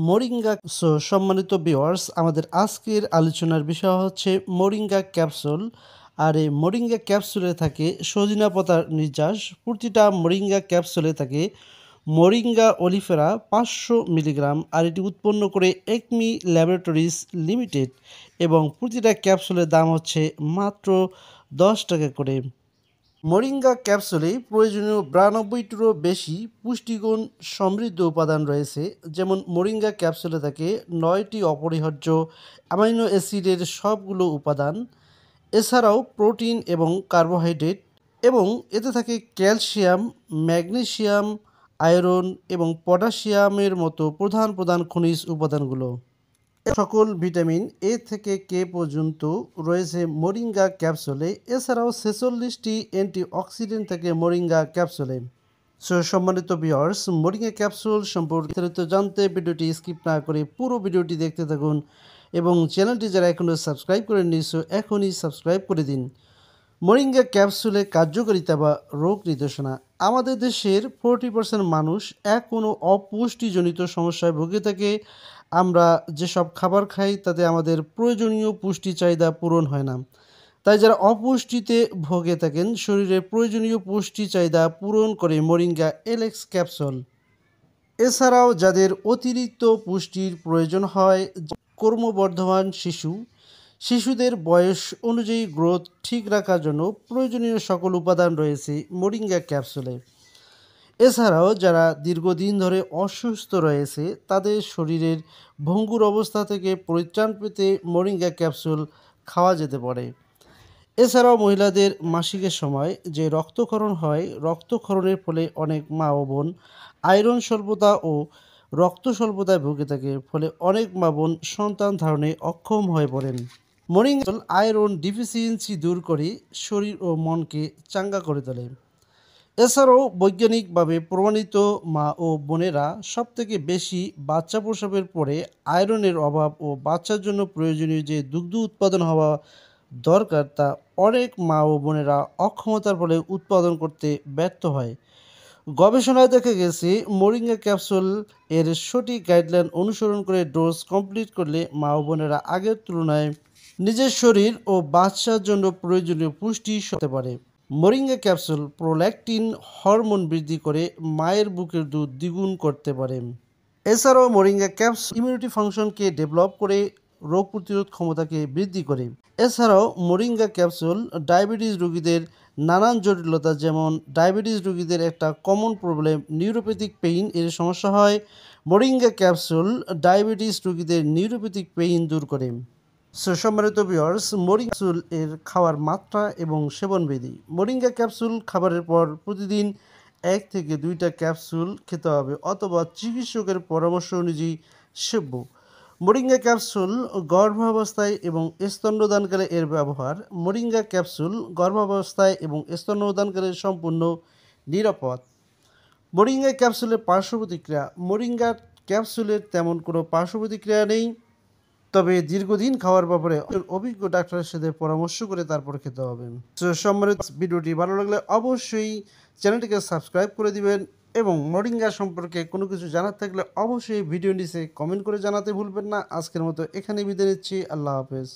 Moringa. সম্মানিত viewers, আমাদের আজকের আলোচনার বিষয় হচ্ছে মোরিঙ্গা ক্যাপসুল। আর এই মোরিঙ্গা ক্যাপসুলে থাকে সজিনা পাতার নির্যাস। প্রতিটা মোরিঙ্গা ক্যাপসুলে থাকে মোরিঙ্গা অলিফেরা 500 মিলিগ্রাম, আর এটি উৎপন্ন করে একমি ল্যাবরেটরিজ লিমিটেড, এবং প্রতিটা ক্যাপসুলের দাম হচ্ছে মাত্র 10 টাকা করে। মোরিঙ্গা ক্যাপসুলে প্রয়োজনীয় 92টিরও বেশি পুষ্টিগুণ সমৃদ্ধ উপাদান রয়েছে। যেমন মোরিঙ্গা ক্যাপসুলে থাকে 9টি অপরিহার্য অ্যামাইনো অ্যাসিডের সবগুলো উপাদান, এছাড়াও প্রোটিন এবং কার্বোহাইড্রেট, এবং এতে থাকে ক্যালসিয়াম, ম্যাগনেসিয়াম, আয়রন এবং পটাশিয়ামের মতো প্রধান প্রধান খনিজ উপাদানগুলো। সকল ভিটামিন এ থেকে কে পর্যন্ত রয়েছে মোরিঙ্গা ক্যাপসুলে। এছাড়াও 46টি অ্যান্টিঅক্সিডেন্ট থাকে মোরিঙ্গা ক্যাপসুলে। সম্মানিত ভিউয়ার্স, মোরিঙ্গা ক্যাপসুল সম্পর্কে বিস্তারিত জানতে ভিডিওটি স্কিপ না করে পুরো ভিডিওটি দেখতে থাকুন, এবং চ্যানেলটি যারা এখনও সাবস্ক্রাইব করেননি এখনই সাবস্ক্রাইব করে দিন। মোরিঙ্গা ক্যাপসুলের কার্যকারিতা বা রোগ নির্দেশনা। আমাদের দেশের 40% মানুষ কোনো অপুষ্টিজনিত সমস্যায় ভুগে থাকে। আমরা যেসব খাবার খাই তাতে আমাদের প্রয়োজনীয় পুষ্টি চাহিদা পূরণ হয় না। তাই যারা অপুষ্টিতে ভোগে থাকেন, শরীরের প্রয়োজনীয় পুষ্টি চাহিদা পূরণ করে মোরিঙ্গা এলএক্স ক্যাপসুল। এছাড়াও যাদের অতিরিক্ত পুষ্টির প্রয়োজন হয়, ক্রমবর্ধমান শিশুদের বয়স অনুযায়ী গ্রোথ ঠিক রাখার জন্য প্রয়োজনীয় সকল উপাদান রয়েছে মোরিঙ্গা ক্যাপসুলে। এছাড়াও যারা দীর্ঘদিন ধরে অসুস্থ রয়েছে, তাদের শরীরের ভঙ্গুর অবস্থা থেকে পরিত্রাণ পেতে মোরিঙ্গা ক্যাপসুল খাওয়া যেতে পারে। এছাড়াও মহিলাদের মাসিকের সময় যে রক্তক্ষরণ হয়, রক্তক্ষরণের ফলে অনেক মা ও বোন আয়রন স্বল্পতা ও রক্ত স্বল্পতায় ভুগে থাকে, ফলে অনেক মা বোন সন্তান ধারণে অক্ষম হয়ে পড়েন। মোরিঙ্গা আয়রন ডিফিসিয়েন্সি দূর করে শরীর ও মনকে চাঙ্গা করে তোলে। এছাড়াও বৈজ্ঞানিকভাবে প্রমাণিত, মা ও বোনেরা সবথেকে বেশি বাচ্চা প্রসবের পরে আয়রনের অভাব ও বাচ্চার জন্য প্রয়োজনীয় যে দুগ্ধ উৎপাদন হওয়া দরকার তা অনেক মা ও বোনেরা অক্ষমতার ফলে উৎপাদন করতে ব্যর্থ হয়। গবেষণায় দেখা গেছে মোরিঙ্গা ক্যাপসুল এর সঠিক গাইডলাইন অনুসরণ করে ডোজ কমপ্লিট করলে মা ও বোনেরা আগের তুলনায় নিজের শরীর ও বাচ্চার জন্য প্রয়োজনীয় পুষ্টি হতে পারে। মোরিঙ্গা ক্যাপসুল প্রোল্যাকটিন হরমোন বৃদ্ধি করে মায়ের বুকের দুধ দ্বিগুণ করতে পারে। এছাড়াও মোরিঙ্গা ক্যাপসুল ইমিউনিটি ফাংশনকে ডেভেলপ করে রোগ প্রতিরোধ ক্ষমতাকে বৃদ্ধি করে। এছাড়াও মোরিঙ্গা ক্যাপসুল ডায়াবেটিস রোগীদের নানান জটিলতা, যেমন ডায়াবেটিস রোগীদের একটা কমন প্রবলেম নিউরোপ্যাথিক পেইন এর সমস্যা হয়, মোরিঙ্গা ক্যাপসুল ডায়াবেটিস রোগীদের নিউরোপ্যাথিক পেইন দূর করে। সম্মানিত ভিউয়ার্স, মোরিঙ্গা ক্যাপসুল এর খাওয়ার মাত্রা এবং সেবনবিধি। মোরিঙ্গা ক্যাপসুল খাবারের পর প্রতিদিন 1 থেকে 2টা ক্যাপসুল খেতে হবে, অথবা চিকিৎসকের পরামর্শ অনুযায়ী সেব্য। মোরিঙ্গা ক্যাপসুল গর্ভাবস্থায় এবং স্তন্যদানকালে এর ব্যবহার। মোরিঙ্গা ক্যাপসুল গর্ভাবস্থায় এবং স্তন্যদানকালে সম্পূর্ণ নিরাপদ। মোরিঙ্গা ক্যাপসুলের পার্শ্ব প্রতিক্রিয়া। মোরিঙ্গা ক্যাপসুলের তেমন কোনো পার্শ্ব প্রতিক্রিয়া নেই, তবে দীর্ঘদিন খাওয়ার ব্যাপারে অভিজ্ঞ ডাক্তারের সাথে পরামর্শ করে তারপর খেতে হবে। সম্মানিত, ভিডিওটি ভালো লাগলে অবশ্যই চ্যানেলটিকে সাবস্ক্রাইব করে দিবেন, এবং মোরিঙ্গা সম্পর্কে কোনো কিছু জানার থাকলে অবশ্যই ভিডিও নিচে কমেন্ট করে জানাতে ভুলবেন না। আজকের মতো এখানেই বিদায় নিচ্ছি। আল্লাহ হাফেজ।